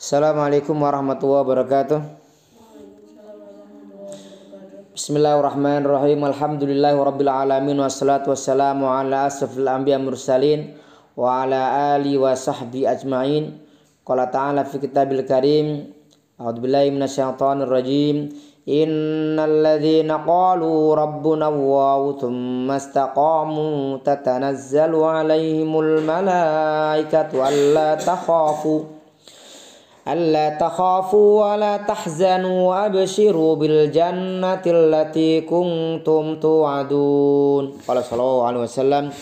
Assalamualaikum warahmatullahi wabarakatuh. Bismillahirrahmanirrahim. Alhamdulillahirabbil alamin wassalatu wassalamu ala asrofil anbiya mursalin wa ala alihi wa sahbihi ajmain. Qala ta'ala fi kitabil karim. A'udzubillahi minasyaitonir rajim. Innal ladzina qalu rabbuna Allahu tsumma istaqamu tatanazzalu 'alaihimul malaikatu alla takhafu wa la tahzanu wa abshiru bil jannati allati kuntum tu'adun. Qala sallallahu alaihi wasallam,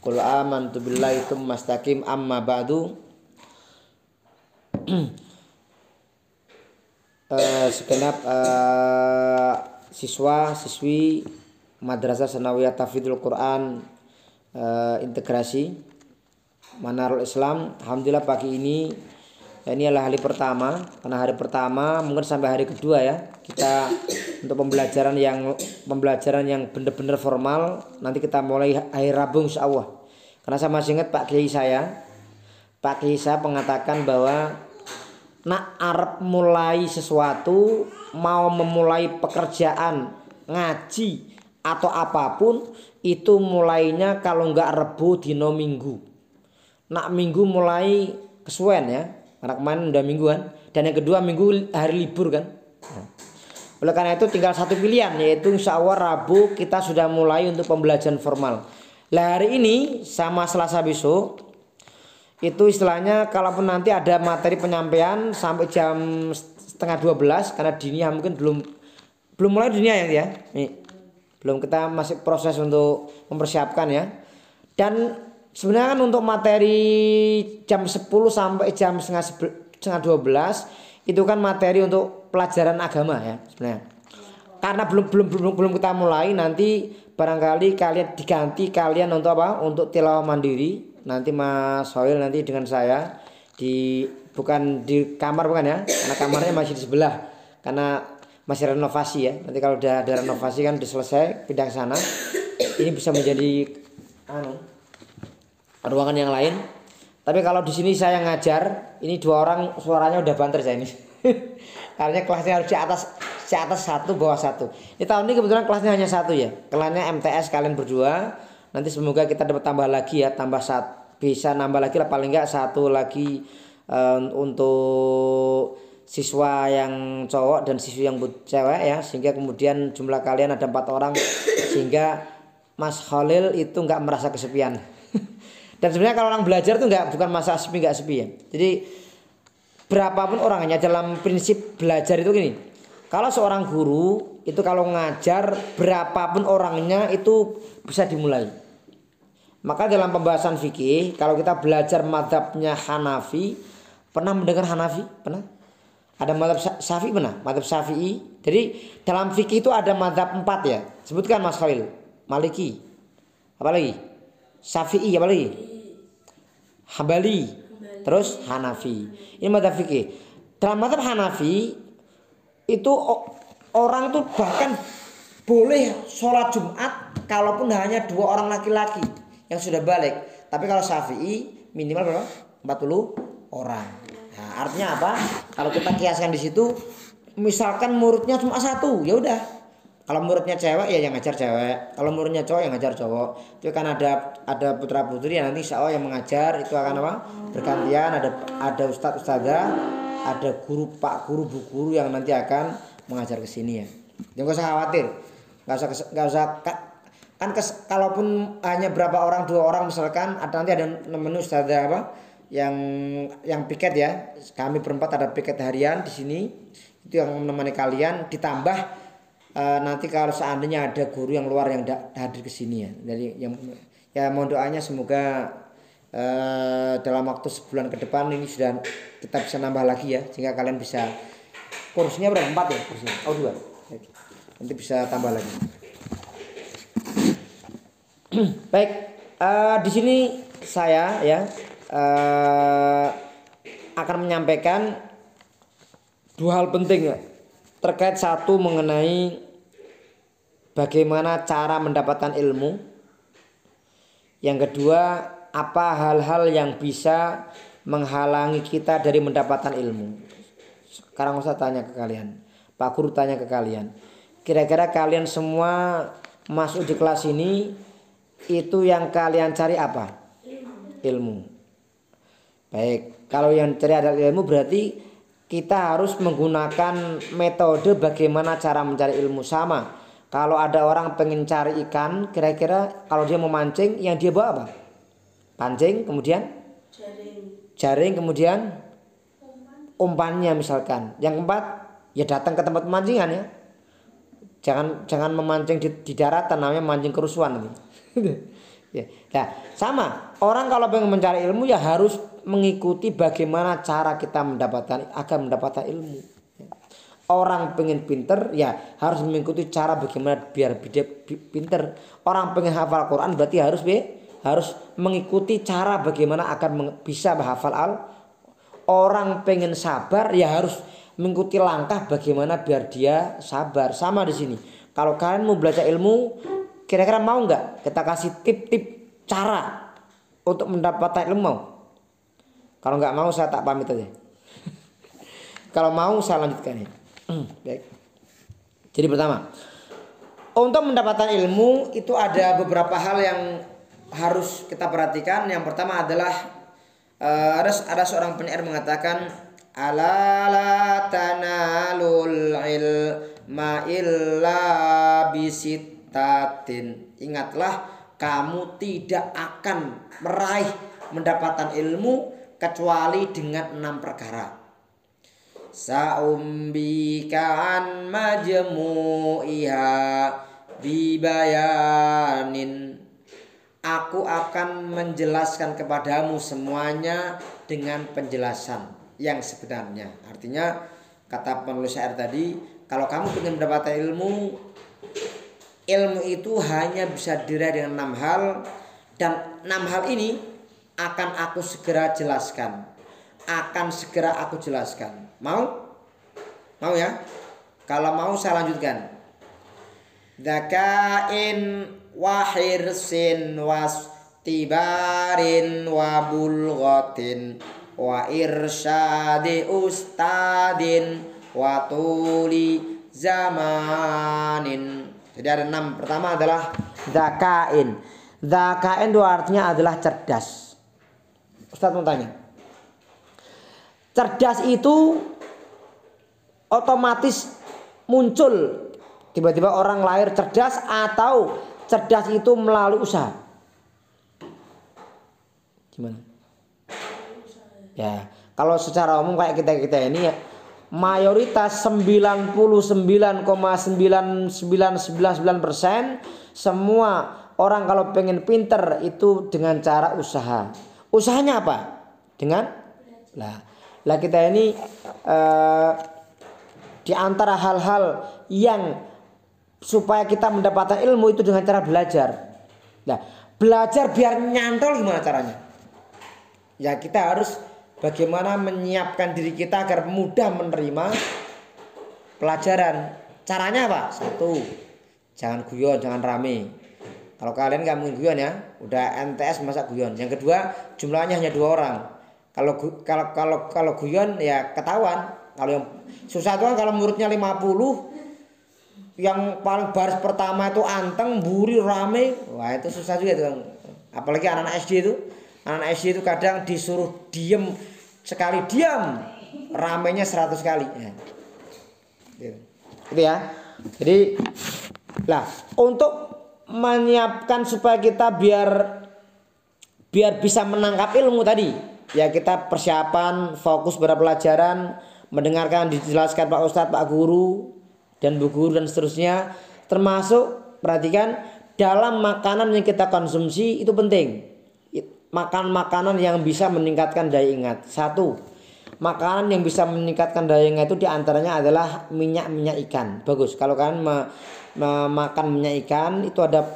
qul amantu billahi tsumma istaqim amma ba'du. Segenap siswa-siswi Madrasah Sanawiyah Tahfidzul Quran integrasi Manarul Islam, alhamdulillah pagi ini adalah hari pertama. Karena hari pertama mungkin sampai hari kedua ya, kita untuk pembelajaran yang benar-benar formal nanti kita mulai hari Rabu insyaallah. Karena saya masih ingat Pak Kiai saya mengatakan bahwa nak arep mulai sesuatu, mau memulai pekerjaan, ngaji atau apapun, itu mulainya kalau enggak Rebu dino Minggu. Nak Minggu mulai kesuwen ya, karena kemarin udah mingguan, dan yang kedua minggu hari libur kan. Oleh karena itu tinggal satu pilihan, yaitu insya Allah Rabu kita sudah mulai untuk pembelajaran formal. Lah hari ini sama Selasa besok itu istilahnya kalaupun nanti ada materi penyampaian sampai jam 11:30, karena dinia mungkin belum mulai dinia ya. Nih, belum, kita masih proses untuk mempersiapkan ya. Dan sebenarnya kan untuk materi jam 10 sampai jam setengah 12 itu kan materi untuk pelajaran agama ya sebenarnya. Karena belum kita mulai, nanti barangkali kalian diganti kalian untuk apa? Untuk tilawah mandiri. Nanti Mas Soil nanti dengan saya bukan di kamar bukan ya, karena kamarnya masih di sebelah karena masih renovasi ya. Nanti kalau udah ada renovasi kan udah selesai, pindah ke sana. Ini bisa menjadi ruangan yang lain. Tapi kalau di sini saya ngajar, ini dua orang suaranya udah banter saya ini. Karena kelasnya harus di atas satu, bawah satu. Ini tahun ini kebetulan kelasnya hanya satu ya. Kelasnya MTS kalian berdua. Nanti semoga kita dapat tambah lagi ya, bisa nambah lagi lah, paling enggak satu lagi untuk siswa yang cowok dan siswi yang cewek ya, sehingga kemudian jumlah kalian ada 4 orang, sehingga Mas Khalil itu enggak merasa kesepian. Dan sebenarnya kalau orang belajar itu bukan masa sepi enggak sepi ya. Jadi berapapun orangnya, dalam prinsip belajar itu gini. Kalau seorang guru itu kalau ngajar berapapun orangnya itu bisa dimulai. Maka dalam pembahasan fikih, kalau kita belajar mazhabnya Hanafi, pernah mendengar Hanafi? Pernah? Ada mazhab Syafi'i pernah? Mazhab Syafi'i. Jadi dalam fikih itu ada mazhab 4 ya. Sebutkan Mas Khalil. Maliki. Apa lagi? Syafi'i, apa lagi? Hambali. Terus Hanafi. Ini mazhab fikih. Dalam mazhab Hanafi itu orang tuh bahkan boleh sholat Jumat kalaupun hanya 2 orang laki-laki yang sudah balik. Tapi kalau Syafi'i minimal berapa? 40 orang. Nah, artinya apa? Kalau kita kiaskan di situ, misalkan muridnya cuma 1, ya udah. Kalau muridnya cewek ya yang ngajar cewek. Kalau muridnya cowok yang ngajar cowok. Itu kan ada putra putri yang nanti insya Allah yang mengajar itu akan apa? Bergantian, ada ustadz ustadzah, ada guru pak guru bu guru yang nanti akan mengajar ke sini ya. Jangan usah khawatir. Enggak usah kan kalaupun hanya berapa orang, 2 orang misalkan, nanti ada menu ustadzah apa yang piket ya. Kami berempat ada piket harian di sini. Itu yang menemani kalian, ditambah nanti kalau seandainya ada guru yang luar yang hadir ke sini ya. Jadi ya mohon doanya semoga dalam waktu sebulan ke depan ini sudah kita bisa nambah lagi ya, sehingga kalian bisa kursinya berapa? 4 ya kursinya. Oh 2. Nanti bisa tambah lagi. Baik, di sini saya ya akan menyampaikan 2 hal penting ya, terkait satu mengenai bagaimana cara mendapatkan ilmu, yang kedua apa hal-hal yang bisa menghalangi kita dari mendapatkan ilmu. Sekarang saya tanya ke kalian, Pak Guru tanya ke kalian, kira-kira kalian semua masuk di kelas ini itu yang kalian cari apa? Ilmu. Baik, kalau yang cari adalah ilmu berarti kita harus menggunakan metode bagaimana cara mencari ilmu. Sama, kalau ada orang pengen cari ikan, kira-kira kalau dia memancing yang dia bawa apa? Pancing, kemudian jaring, kemudian umpannya misalkan. Yang keempat, ya datang ke tempat pemancingan ya. Jangan memancing di daratan, namanya memancing kerusuhan nanti. Ya. Nah, sama, orang kalau pengen mencari ilmu ya harus mengikuti bagaimana cara kita mendapatkan ilmu. Orang pengen pinter ya harus mengikuti cara bagaimana biar dia pinter. Orang pengen hafal Quran berarti harus mengikuti cara bagaimana akan bisa menghafal Orang pengen sabar ya harus mengikuti langkah bagaimana biar dia sabar. Sama di sini. Kalau kalian mau belajar ilmu, kira-kira mau nggak kita kasih tip-tip cara untuk mendapatkan ilmu? Mau? Kalau nggak mau saya tak pamit aja. Kalau mau saya lanjutkan ya. Baik. Jadi pertama, untuk mendapatkan ilmu itu ada beberapa hal yang harus kita perhatikan. Yang pertama adalah ada seorang penyair mengatakan, ala la tanalul ilma illa bisittatin. Ingatlah, kamu tidak akan meraih mendapatkan ilmu kecuali dengan 6 perkara. Sa'umbika an majmu'iha bibayanin. Aku akan menjelaskan kepadamu semuanya dengan penjelasan yang sebenarnya. Artinya kata penulis syair tadi, kalau kamu ingin mendapatkan ilmu itu hanya bisa diraih dengan 6 hal, dan 6 hal ini akan aku segera jelaskan. Mau? Mau ya? Kalau mau saya lanjutkan. Dzakain wa hirsin wastibarin wa bulghatin wa irsyadi ustadin wa tuli zamanin. Jadi ada 6. Pertama adalah dzakain. Dzakain itu artinya adalah cerdas. Ustaz mau tanya. Cerdas itu otomatis muncul tiba-tiba orang lahir cerdas, atau cerdas itu melalui usaha? Gimana? Ya, kalau secara umum kayak kita ini ya, mayoritas 99,9999% semua orang kalau pengen pinter itu dengan cara usaha. Usahanya apa? Dengan lah kita ini di antara hal-hal yang supaya kita mendapatkan ilmu itu dengan cara belajar. Nah, belajar biar nyantol gimana caranya? Ya kita harus bagaimana menyiapkan diri kita agar mudah menerima pelajaran. Caranya apa? 1, jangan guyon, jangan rame. Kalau kalian nggak mungkin guyon ya, udah MTS masa guyon. Yang kedua, jumlahnya hanya 2 orang. Kalau guyon ya ketahuan. Kalau yang susah itu kan kalau muridnya 50, yang paling baris pertama itu anteng, buri, rame, wah itu susah juga itu. Apalagi anak-anak SD itu. Anak SD itu kadang disuruh diem sekali diam, ramenya 100 kali. Ya. Gitu ya. Jadi lah untuk menyiapkan supaya kita biar bisa menangkap ilmu tadi, ya kita persiapan fokus pada pelajaran, mendengarkan dijelaskan Pak Ustadz, Pak Guru, dan Bu Guru dan seterusnya. Termasuk perhatikan dalam makanan yang kita konsumsi itu penting. Makan makanan yang bisa meningkatkan daya ingat. 1, makanan yang bisa meningkatkan daya ingat itu diantaranya adalah minyak ikan. Bagus kalau kalian makan minyak ikan itu ada,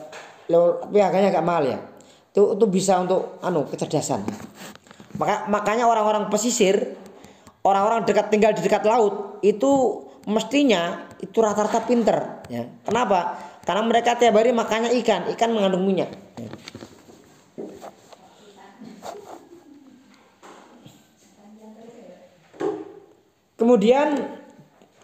tapi harganya agak mahal ya. Itu bisa untuk kecerdasan. Makanya orang-orang pesisir, orang-orang tinggal di dekat laut itu mestinya itu rata-rata pinter ya. Kenapa? Karena mereka tiap hari makannya ikan mengandung minyak ya. Kemudian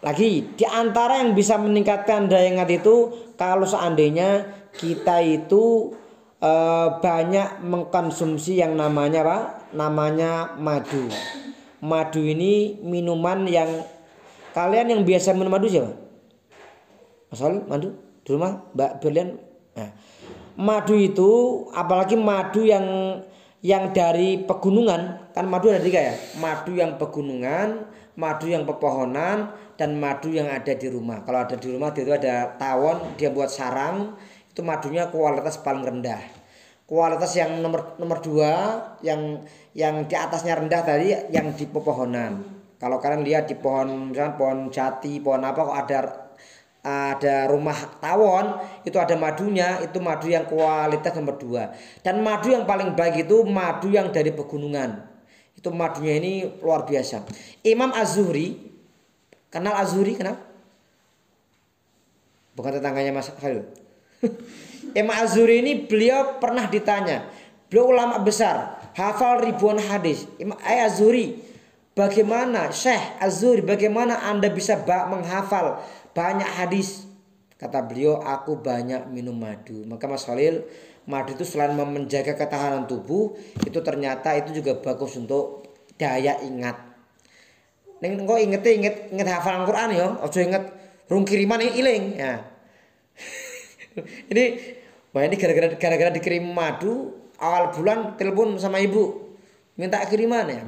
lagi di antara yang bisa meningkatkan daya ingat itu kalau seandainya kita itu banyak mengkonsumsi yang namanya apa? Namanya madu. Madu ini minuman yang kalian yang biasa minum madu siapa? Masal madu di rumah Mbak Berlian. Nah, madu itu apalagi madu yang dari pegunungan, kan madu ada 3 ya. Madu yang pegunungan, madu yang pepohonan, dan madu yang ada di rumah. Kalau ada di rumah itu ada tawon, dia buat sarang, itu madunya kualitas paling rendah. Kualitas yang nomor 2 yang di atasnya rendah tadi yang di pepohonan. Kalau kalian lihat di pohon misalnya pohon jati, pohon apa kok ada rumah tawon itu ada madunya, itu madu yang kualitas nomor 2. Dan madu yang paling baik itu madu yang dari pegunungan. Itu madunya ini luar biasa. Imam Az-Zuhri, kenal Az-Zuhri kenal? Bukan tetangganya Mas Khalil. Imam Az-Zuhri ini beliau pernah ditanya, beliau ulama besar, hafal ribuan hadis. Az-Zuhri, bagaimana Syekh Az-Zuhri, bagaimana Anda bisa menghafal banyak hadis? Kata beliau, aku banyak minum madu. Maka Mas Khalil, madu itu selain menjaga ketahanan tubuh, itu ternyata itu juga bagus untuk daya ingat. Neng kok inget hafalan Quran ya, ojo inget rung kiriman iling ya. Ini gara-gara dikirim madu awal bulan telepon sama ibu minta kiriman ya.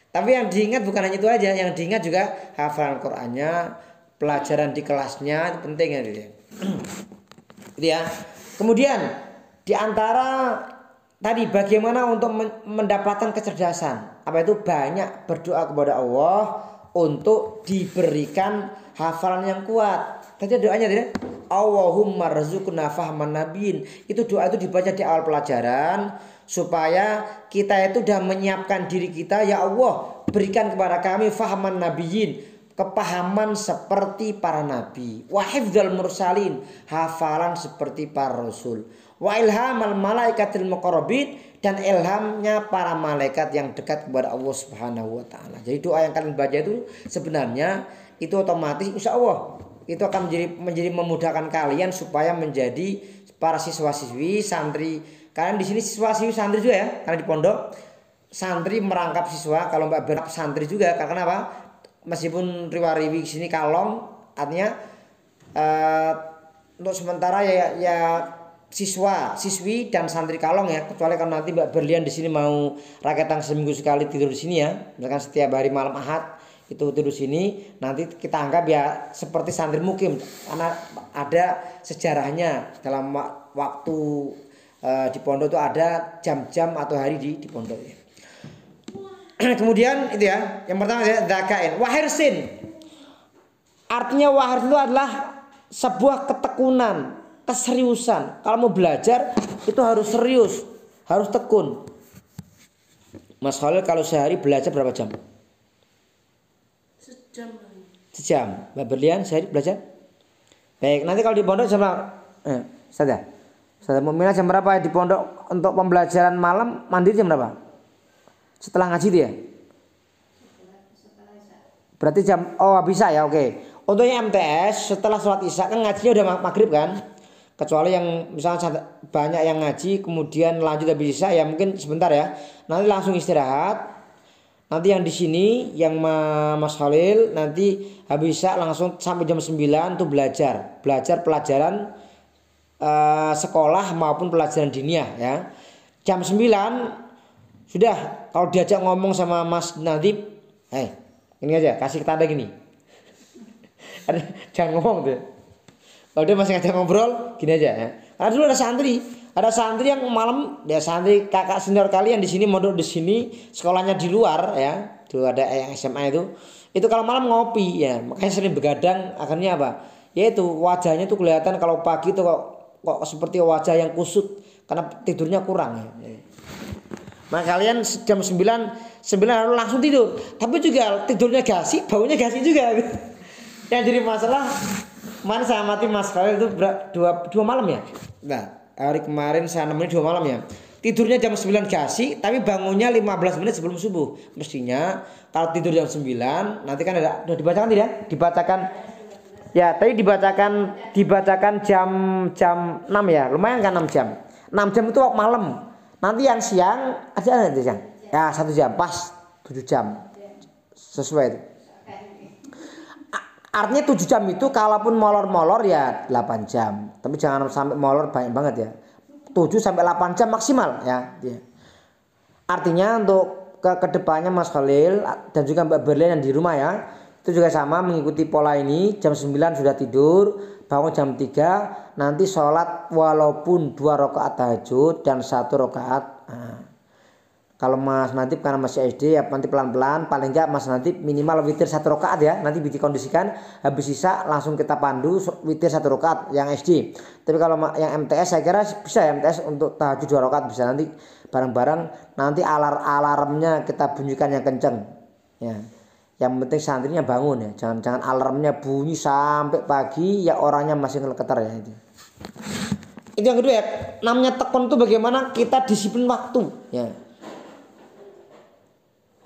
Tapi yang diingat bukan hanya itu aja, yang diingat juga hafalan Qurannya, pelajaran di kelasnya, itu penting ya. Itu ya. Kemudian di antara tadi bagaimana untuk mendapatkan kecerdasan? Apa itu? Banyak berdoa kepada Allah untuk diberikan hafalan yang kuat. Tadi doanya tidak? Allahumma rzuqna fahman nabiyyin. Itu doa itu dibaca di awal pelajaran supaya kita itu sudah menyiapkan diri kita, ya Allah, berikan kepada kami fahman nabiyyin, kepahaman seperti para nabi, wa hifdzal mursalin, hafalan seperti para rasul, wa ilhamal malaikatil muqarrabin, dan ilhamnya para malaikat yang dekat kepada Allah Subhanahu wa taala. Jadi doa yang kalian baca itu sebenarnya itu otomatis insya Allah itu akan menjadi memudahkan kalian supaya menjadi para siswa-siswi santri. Kalian di sini siswa-siswi santri juga ya, karena di pondok santri merangkap siswa. Kalau Mbak Ber santri juga, karena apa? Meskipun riwariwi sini kalong, artinya untuk sementara ya siswa, siswi dan santri kalong ya. Kecuali kalau nanti Mbak Berlian di sini mau raketang seminggu sekali tidur di sini ya, misalkan setiap hari malam Ahad itu tidur sini, nanti kita anggap ya seperti santri mukim karena ada sejarahnya dalam waktu di pondok itu ada jam-jam atau hari di pondok ya. Kemudian itu ya, yang pertama ya dzakain, wahirsin. Artinya wahir itu adalah sebuah ketekunan, keseriusan. Kalau mau belajar itu harus serius, harus tekun. Mas Khalil kalau sehari belajar berapa jam? Sejam. Mbak Berlian sehari belajar? Baik, nanti kalau di pondok jam berapa? Saya mau jam berapa ya di pondok untuk pembelajaran malam mandiri jam berapa? Setelah ngaji dia? Berarti jam, oh bisa ya, oke. Untuknya MTS setelah sholat isya kan ngajinya udah maghrib kan? Kecuali yang misalnya banyak yang ngaji kemudian lanjut habis isya ya mungkin sebentar ya. Nanti langsung istirahat. Nanti yang di sini yang Mas Khalil nanti habis isya langsung sampai jam 9 tuh belajar pelajaran sekolah maupun pelajaran diniyah ya. Jam 9 sudah kalau diajak ngomong sama Mas Nadib, ini aja kasih tanda gini. Jangan ngomong tuh. Kalau dia masih ngajak ngobrol gini aja ya. Karena dulu ada santri yang malam, dia santri kakak senior kalian di sini mondok di sini, sekolahnya di luar ya. Dulu ada yang SMA itu kalau malam ngopi ya, makanya sering begadang. Akhirnya apa? Yaitu wajahnya tuh kelihatan kalau pagi tuh kok seperti wajah yang kusut karena tidurnya kurang ya. Maka kalian jam 9 harus langsung tidur. Tapi juga tidurnya gasi, baunya gasi juga. Yang jadi masalah, kemarin saya amati Mas Khalil itu dua malam ya. Nah, hari kemarin saya nemenin 2 malam ya. tidurnya jam 9 gasi tapi bangunnya 15 menit sebelum subuh. Mestinya kalau tidur jam 9 nanti kan ada udah dibacakan tidak? Dibacakan ya, tadi dibacakan jam 6 ya. Lumayan kan 6 jam. 6 jam itu malam. Nanti yang siang ada nanti siang. Ya 1 jam pas 7 jam. Sesuai itu. Artinya 7 jam itu kalaupun molor-molor ya 8 jam. Tapi jangan sampai molor banyak banget ya. 7 sampai 8 jam maksimal ya. Artinya untuk kedepannya Mas Khalil dan juga Mbak Berlian yang di rumah ya, itu juga sama mengikuti pola ini. Jam 9 sudah tidur, bangun jam 3, nanti sholat walaupun 2 rakaat tahajud dan 1 rakaat. Kalau Mas Nadib karena masih SD ya nanti pelan-pelan, paling enggak Mas Nadib minimal witir 1 rakaat ya. Nanti dikondisikan habis sisa langsung kita pandu witir 1 rakaat yang SD. Tapi kalau yang MTS saya kira bisa ya, MTS untuk tahajud 2 rakaat bisa, nanti bareng-bareng nanti alarmnya kita bunyikan yang kenceng. Ya. Yang penting santrinya bangun ya. Jangan alarmnya bunyi sampai pagi ya orangnya masih ngeleketar ya itu. Itu yang kedua ya. Namanya tekun itu bagaimana kita disiplin waktu ya.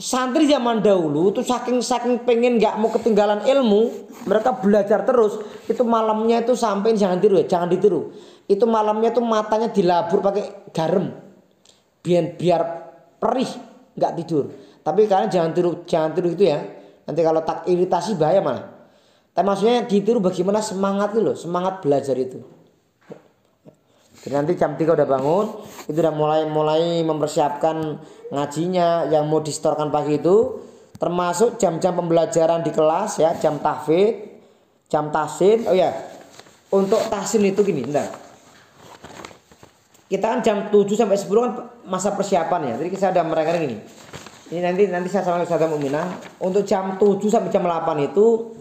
Santri zaman dahulu tuh saking pengen nggak mau ketinggalan ilmu, mereka belajar terus. Itu malamnya itu sampai jangan ditiru. Itu malamnya tuh matanya dilabur pakai garam, biar perih, nggak tidur. Tapi kalian jangan tiru itu ya. Nanti kalau tak iritasi bahaya malah. Tapi maksudnya ditiru bagaimana semangat itu loh, semangat belajar itu. Jadi nanti jam 3 udah bangun, itu udah mulai mempersiapkan ngajinya yang mau disetorkan pagi itu, termasuk jam-jam pembelajaran di kelas ya, jam tahfidz, jam tahsin. Oh ya, untuk tahsin itu gini, bentar. Kita kan jam 7 sampai 10 kan masa persiapan ya. Jadi saya udah mereka gini. Ini nanti saya sama Ustazah Muminah, untuk jam 7 sampai jam 8 itu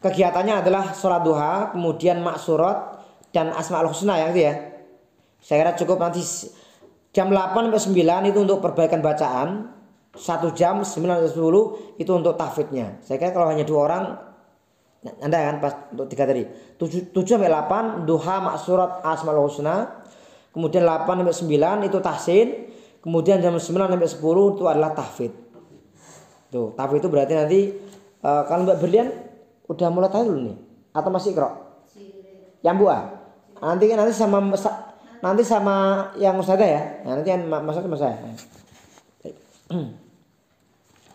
kegiatannya adalah sholat duha, kemudian maksurat dan asmaul husna ya gitu ya. Saya kira cukup nanti jam 8 sampai 9 itu untuk perbaikan bacaan. 1 jam 9 sampai 10 itu untuk tahfidznya. Saya kira kalau hanya 2 orang Anda kan pas untuk 3 tadi. 7 sampai 8 duha maksurat asmaul husna. Kemudian 8 sampai 9 itu tahsin. Kemudian jam 9 sampai 10 itu adalah tahfidz. Tuh, tahfidz itu berarti nanti kalau Mbak Berlian udah mulai tahu dulu nih atau masih Iqra? Yang buah. Nanti sama yang Ustazah ya. Nah, nanti yang maksudnya sama saya.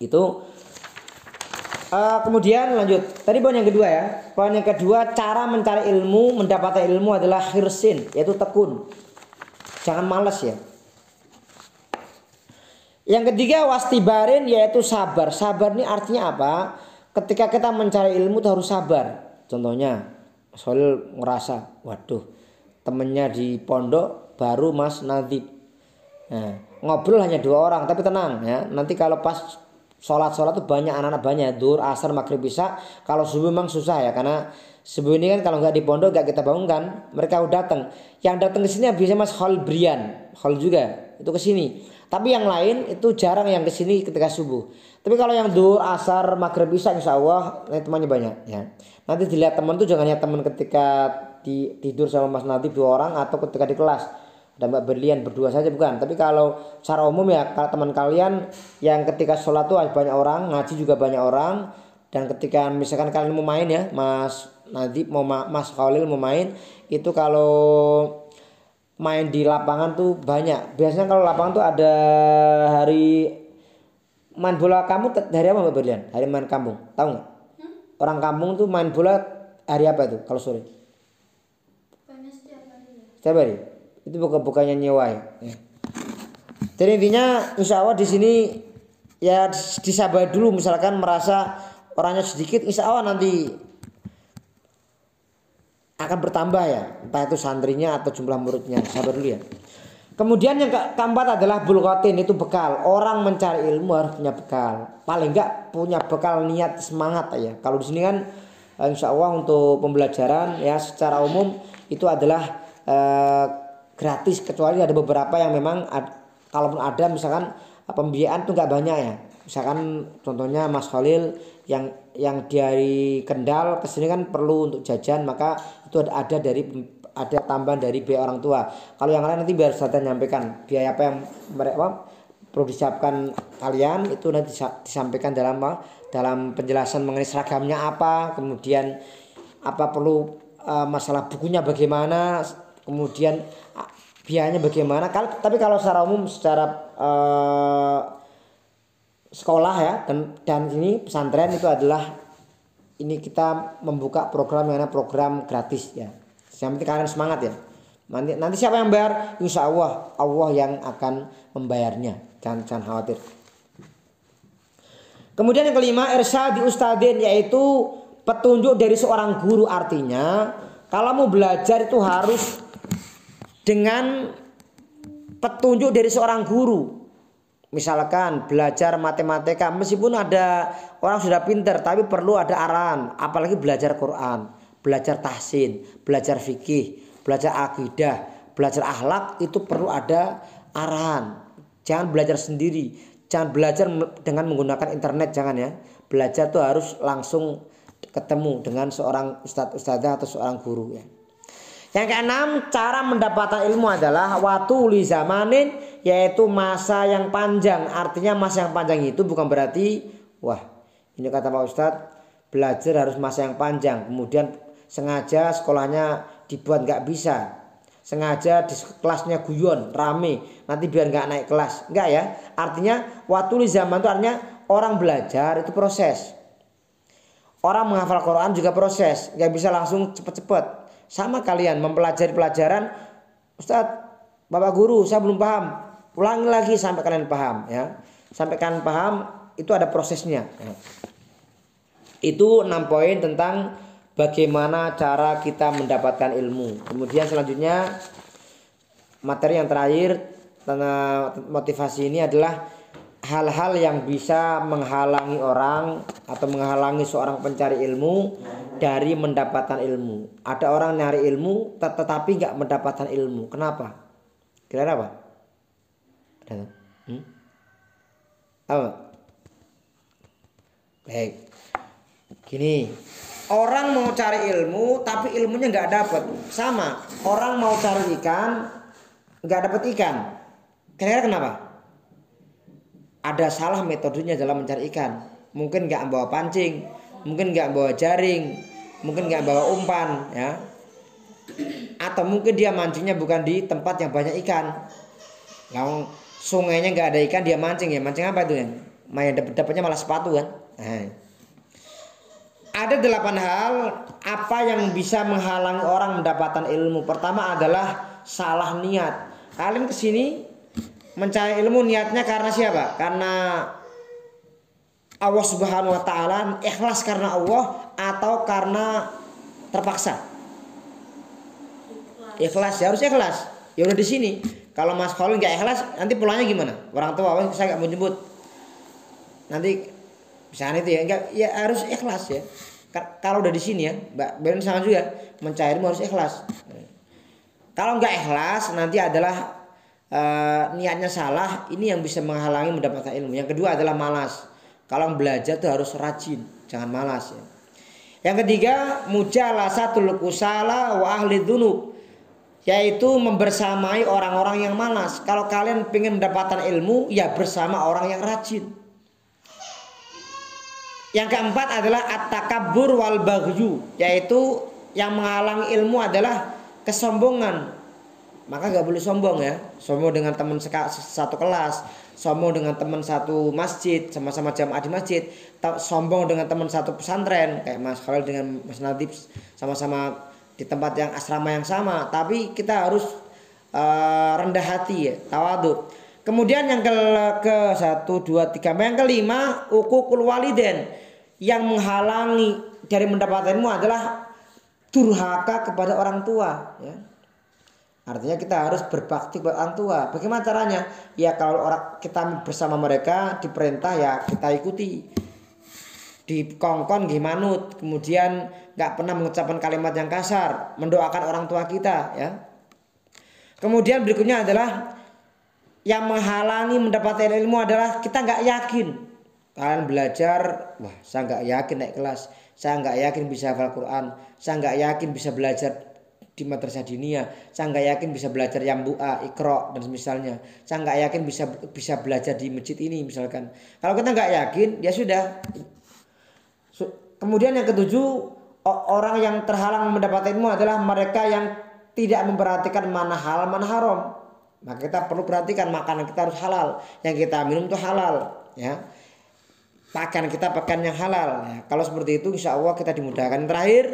Itu kemudian lanjut. Tadi poin yang kedua ya. Poin yang kedua, cara mencari ilmu, mendapatkan ilmu adalah hirsin, yaitu tekun. Jangan malas ya. Yang ketiga wastibarin, yaitu sabar. Sabar ini artinya apa? Ketika kita mencari ilmu itu harus sabar. Contohnya, Solil ngerasa, waduh, temennya di pondok baru Mas Nadib. Nah, ngobrol hanya 2 orang, tapi tenang ya. Nanti kalau pas sholat tuh banyak anak-anak banyak, duhur, asar, maghrib, isya. Kalau subuh memang susah ya, karena subuh ini kan kalau nggak di pondok nggak kita bangunkan, mereka udah datang. Yang datang ke sini biasanya Mas Khalil Brian, Khalil juga itu ke sini. Tapi yang lain itu jarang yang ke sini ketika subuh. Tapi kalau yang duhur, asar, maghrib, isya insya Allah temannya banyak ya. Nanti dilihat teman tuh jangan hanya teman ketika tidur sama Mas Nadib 2 orang atau ketika di kelas dan Mbak Berlian berdua saja, bukan. Tapi kalau secara umum ya kalau teman kalian yang ketika sholat tuh banyak orang, ngaji juga banyak orang, dan ketika misalkan kalian mau main ya, Mas Nadib mau Mas Khalil mau main, itu kalau main di lapangan tuh banyak. Biasanya kalau lapangan tuh ada hari main bola kamu dari apa Mbak Berlian? Hari main kampung, tahu nggak? Orang kampung tuh main bola hari apa itu kalau sore? Setiap hari. Itu bukannya nyewa ya. Jadi intinya insya Allah di sini ya disabar dulu. Misalkan merasa orangnya sedikit, insya Allah nanti akan bertambah ya. Entah itu santrinya atau jumlah muridnya. Sabar dulu ya. Kemudian yang keempat adalah bulghatin, itu bekal. Orang mencari ilmu harus punya bekal. Paling enggak punya bekal niat semangat ya. Kalau di sini kan insya Allah untuk pembelajaran ya secara umum itu adalah gratis, kecuali ada beberapa yang memang kalaupun ada misalkan pembiayaan tuh nggak banyak ya. Misalkan contohnya Mas Khalil yang dari Kendal ke sini kan perlu untuk jajan, maka itu ada dari ada tambahan dari biaya orang tua. Kalau yang lain nanti biar Ustaz nyampaikan biaya apa yang mereka perlu disiapkan kalian itu nanti disampaikan dalam dalam penjelasan mengenai seragamnya apa, kemudian apa perlu masalah bukunya bagaimana, kemudian biayanya bagaimana. Tapi kalau secara umum secara sekolah ya dan ini pesantren itu adalah ini kita membuka program yang namanya program gratis ya. Yang penting kalian semangat ya. Nanti siapa yang bayar? Insya Allah Allah yang akan membayarnya. Jangan khawatir. Kemudian yang kelima, irsyadi ustadin, yaitu petunjuk dari seorang guru. Artinya kalau mau belajar itu harus dengan petunjuk dari seorang guru. Misalkan belajar matematika, meskipun ada orang sudah pintar tapi perlu ada arahan. Apalagi belajar Quran, belajar tahsin, belajar fikih, belajar akidah, belajar akhlak, itu perlu ada arahan. Jangan belajar sendiri, jangan belajar dengan menggunakan internet, jangan ya. Belajar tuh harus langsung ketemu dengan seorang ustadzah atau seorang guru ya. Yang keenam, cara mendapatkan ilmu adalah waktu li zamanin, yaitu masa yang panjang. Artinya masa yang panjang itu bukan berarti wah ini kata Pak Ustadz belajar harus masa yang panjang, kemudian sengaja sekolahnya dibuat nggak bisa, sengaja di kelasnya guyon rame nanti biar nggak naik kelas, nggak ya. Artinya waktu li zaman itu artinya orang belajar itu proses, orang menghafal Quran juga proses, nggak bisa langsung cepet-cepet. Sama kalian mempelajari pelajaran, Ustadz, Bapak Guru, saya belum paham. Ulangi lagi sampai kalian paham ya. Sampai kalian paham itu ada prosesnya. Ya. Itu 6 poin tentang bagaimana cara kita mendapatkan ilmu. Kemudian selanjutnya materi yang terakhir tentang motivasi ini adalah hal-hal yang bisa menghalangi orang atau menghalangi seorang pencari ilmu dari mendapatkan ilmu. Ada orang nyari ilmu tetapi nggak mendapatkan ilmu. Kenapa? Kira-kira apa? Ada? Apa? Baik. Gini, orang mau cari ilmu tapi ilmunya nggak dapat. Sama, orang mau cari ikan nggak dapat ikan. Kira-kira kenapa? Ada salah metodenya dalam mencari ikan. Mungkin nggak bawa pancing, mungkin nggak bawa jaring, mungkin nggak bawa umpan ya, atau mungkin dia mancingnya bukan di tempat yang banyak ikan. Kalau sungainya nggak ada ikan dia mancing ya, mancing apa itu ya? Main dapatnya malah sepatu kan. Nah. Ada 8 hal apa yang bisa menghalangi orang mendapatkan ilmu. Pertama adalah salah niat. Kalian kesini mencari ilmu niatnya karena siapa? Karena Allah Subhanahu wa taala, ikhlas karena Allah atau karena terpaksa? Ikhlas, ya harus ikhlas. Ya udah di sini. Kalau Mas Khalil nggak ikhlas, nanti pulangnya gimana? Orang tua saya nggak mau jemput. Nanti misalnya itu ya, enggak, ya harus ikhlas ya. Kalau udah di sini ya, Mbak Ben sama juga mencari ilmu harus ikhlas. Kalau nggak ikhlas nanti adalah niatnya salah, ini yang bisa menghalangi mendapatkan ilmu. Yang kedua adalah malas. Kalau belajar tuh harus rajin, jangan malas ya. Yang ketiga, mujalasatul kusala wa ahli dzunub, yaitu membersamai orang-orang yang malas. Kalau kalian ingin mendapatkan ilmu, ya bersama orang yang rajin. Yang keempat adalah at-takabbur wal baghyu, yaitu yang menghalangi ilmu adalah kesombongan. Maka gak boleh sombong ya. Sombong dengan teman satu kelas, sombong dengan teman satu masjid, sama-sama jamaah di masjid, sombong dengan teman satu pesantren kayak Mas Khalil dengan Mas Nadib, sama-sama di tempat yang asrama yang sama. Tapi kita harus rendah hati ya, tawadhu. Kemudian yang ke 1, 2, 3, yang kelima, uququl waliden. Yang menghalangi dari mendapatkan ilmu adalah durhaka kepada orang tua ya. Artinya kita harus berbakti kepada orang tua. Bagaimana caranya? Ya kalau orang kita bersama mereka diperintah ya kita ikuti. Dikongkon gimana? Kemudian nggak pernah mengucapkan kalimat yang kasar, mendoakan orang tua kita ya. Kemudian berikutnya adalah yang menghalangi mendapatkan ilmu adalah kita nggak yakin. Kalian belajar, wah saya nggak yakin naik kelas, saya nggak yakin bisa hafal Quran, saya nggak yakin bisa belajar di madrasah diniyah, Cak nggak yakin bisa belajar Yambu'a, Iqra dan misalnya, Cak nggak yakin bisa belajar di masjid ini misalkan. Kalau kita nggak yakin, ya sudah. Kemudian yang ketujuh, orang yang terhalang mendapat ilmu adalah mereka yang tidak memperhatikan mana halal mana haram. Maka kita perlu perhatikan makanan kita harus halal, yang kita minum itu halal, ya. Pakaian kita pakaian yang halal. Ya. Kalau seperti itu, insya Allah kita dimudahkan. Terakhir,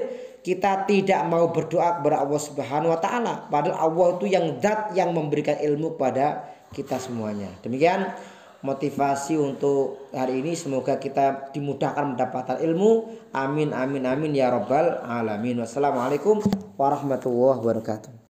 kita tidak mau berdoa kepada Allah Subhanahu Wa Taala. Padahal Allah itu yang zat yang memberikan ilmu kepada kita semuanya. Demikian motivasi untuk hari ini. Semoga kita dimudahkan mendapatkan ilmu. Amin amin amin ya robbal alamin. Wassalamualaikum warahmatullahi wabarakatuh.